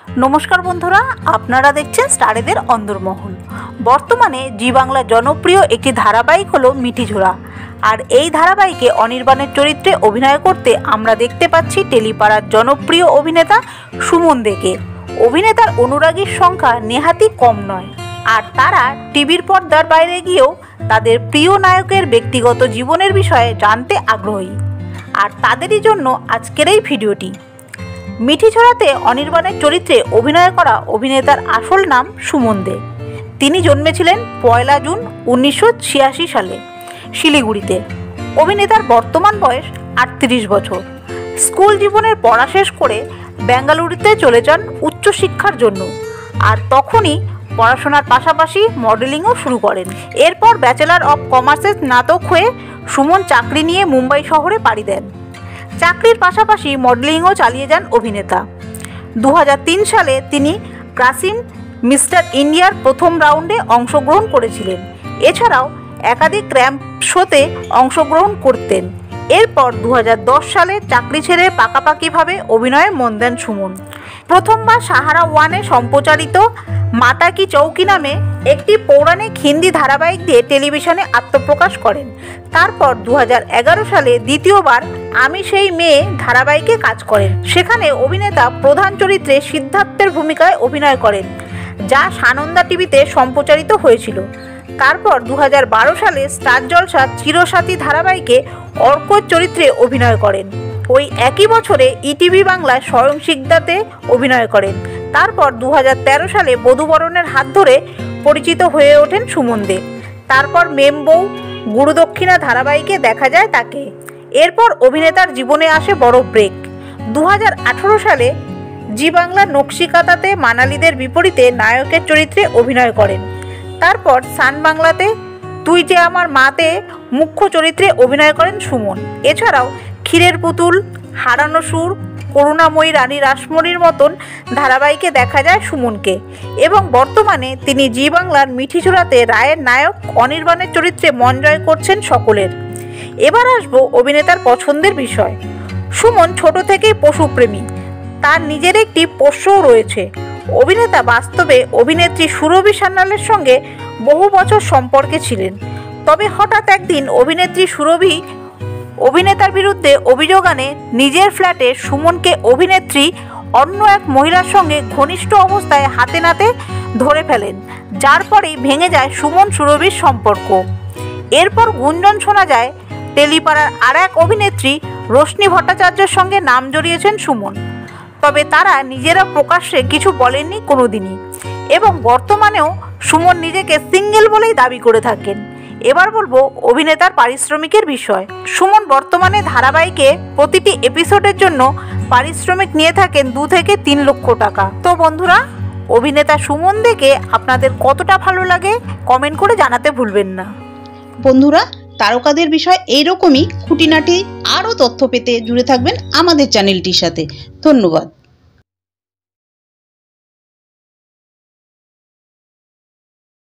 নমস্কার বন্ধুরা, আপনারা দেখছেন স্টারেদের অন্দরমহল। বর্তমানে জি বাংলার জনপ্রিয় একটি ধারাবাহিক হলো মিঠিঝোড়া। আর এই ধারাবাহিকে অনির্বাণের চরিত্রে অভিনয় করতে আমরা দেখতে পাচ্ছি টেলিপাড়ার জনপ্রিয় অভিনেতা সুমন দেকে। অভিনেতার অনুরাগীর সংখ্যা নেহাতই কম নয়, আর তারা টিভির পর্দার বাইরে গিয়েও তাদের প্রিয় নায়কের ব্যক্তিগত জীবনের বিষয়ে জানতে আগ্রহী। আর তাদেরই জন্য আজকের এই ভিডিওটি। মিঠিঝোড়াতে অনির্বাণের চরিত্রে অভিনয় করা অভিনেতার আসল নাম সুমন দে। তিনি জন্মেছিলেন 1 জুন 1986 সালে শিলিগুড়িতে। অভিনেতার বর্তমান বয়স 38 বছর। স্কুল জীবনের পড়া শেষ করে বেঙ্গালুরুতে চলে যান উচ্চশিক্ষার জন্য, আর তখনই পড়াশোনার পাশাপাশি মডেলিংও শুরু করেন। এরপর ব্যাচেলর অফ কমার্সে স্নাতক হয়ে সুমন চাকরি নিয়ে মুম্বাই শহরে পাড়ি দেন। চাকরির পাশাপাশি মডেলিংও চালিয়ে যান অভিনেতা। 2003 সালে তিনি ক্রাসিন মিস্টার ইন্ডিয়ার প্রথম রাউন্ডে অংশগ্রহণ করেছিলেন। এছাড়াও একাধিক র্যাম্প শোতে অংশগ্রহণ করতেন। এরপর 2010 সালে চাকরি ছেড়ে পাকাপাকিভাবে অভিনয়ে মন দেন সুমন। প্রথমবার সাহারা ওয়ানে সম্প্রচারিত মাতা কি চৌকি নামে একটি পৌরাণিক হিন্দি ধারাবাহিক দিয়ে টেলিভিশনে আত্মপ্রকাশ করেন। তারপর 2011 সালে দ্বিতীয়বার আমি সেই মেয়ে ধারাবাহিকে কাজ করেন। সেখানে অভিনেতা প্রধান চরিত্রে সিদ্ধার্থের ভূমিকায় অভিনয় করেন, যা সানন্দা টিভিতে সম্প্রচারিত হয়েছিল। তারপর 2012 সালে স্টার জলসা চিরসাথী ধারাবাহিকে অর্কর চরিত্রে অভিনয় করেন। ওই একই বছরে ইটিভি বাংলায় স্বয়ং সিকদাতে অভিনয় করেন। তারপর 2013 সালে বধূবরণের হাত ধরে পরিচিত হয়ে ওঠেন সুমন দে। তারপর মেম বউ, গুরুদক্ষিণা ধারাবাহিকে দেখা যায় তাকে। এরপর অভিনেতার জীবনে আসে বড় ব্রেক। 2018 সালে জি বাংলার নকশিকাতাতে মানালিদের বিপরীতে নায়কের চরিত্রে অভিনয় করেন। তারপর সান বাংলাতে তুই যে আমার মাতে মুখ্য চরিত্রে অভিনয় করেন সুমন। এছাড়াও ক্ষীরের পুতুল, হারানো সুর, করুণাময়ী রানী রাসমণির মতন ধারাবাহিকে দেখা যায় সুমনকে। এবং বর্তমানে তিনি জি বাংলার মিঠিঝোড়াতে রায়ের নায়ক অনির্বাণের চরিত্রে মন জয় করছেন সকলের। এবার আসবো অভিনেতার পছন্দের বিষয়। সুমন ছোট থেকেই পশুপ্রেমী। তার নিজের একটি পোষ্যও রয়েছে। অভিনেতা বাস্তবে অভিনেত্রী সুরভি সান্যালের সঙ্গে বহু বছর সম্পর্কে ছিলেন। তবে হঠাৎ একদিন অভিনেত্রী সুরভি অভিনেতার বিরুদ্ধে অভিযোগ আনে নিজের ফ্ল্যাটে সুমনকে অভিনেত্রী অন্য এক মহিলার সঙ্গে ঘনিষ্ঠ অবস্থায় হাতে নাতে ধরে ফেলেন, যার পরেই ভেঙে যায় সুমন সুরভির সম্পর্ক। এরপর গুঞ্জন শোনা যায় টেলিপাড়ার আর এক অভিনেত্রী রোশনি ভট্টাচার্যের সঙ্গে নাম জড়িয়েছেন সুমন। তবে তারা নিজেরা প্রকাশ্যে কিছু বলেননি কোনোদিনই, এবং বর্তমানেও সুমন নিজেকে সিঙ্গেল বলেই দাবি করে থাকেন। এবার বলবো অভিনেতার পারিশ্রমিকের বিষয়। সুমন বর্তমানে ধারাবাহিকে প্রতিটি এপিসোডের জন্য পারিশ্রমিক নিয়ে থাকেন 2 থেকে 3 লক্ষ টাকা। তো বন্ধুরা, অভিনেতা সুমন দেকে আপনাদের কতটা ভালো লাগে কমেন্ট করে জানাতে ভুলবেন না। বন্ধুরা, তারকাদের বিষয় এইরকমই খুঁটিনাটি আরও তথ্য পেতে জুড়ে থাকবেন আমাদের চ্যানেলটির সাথে। ধন্যবাদ।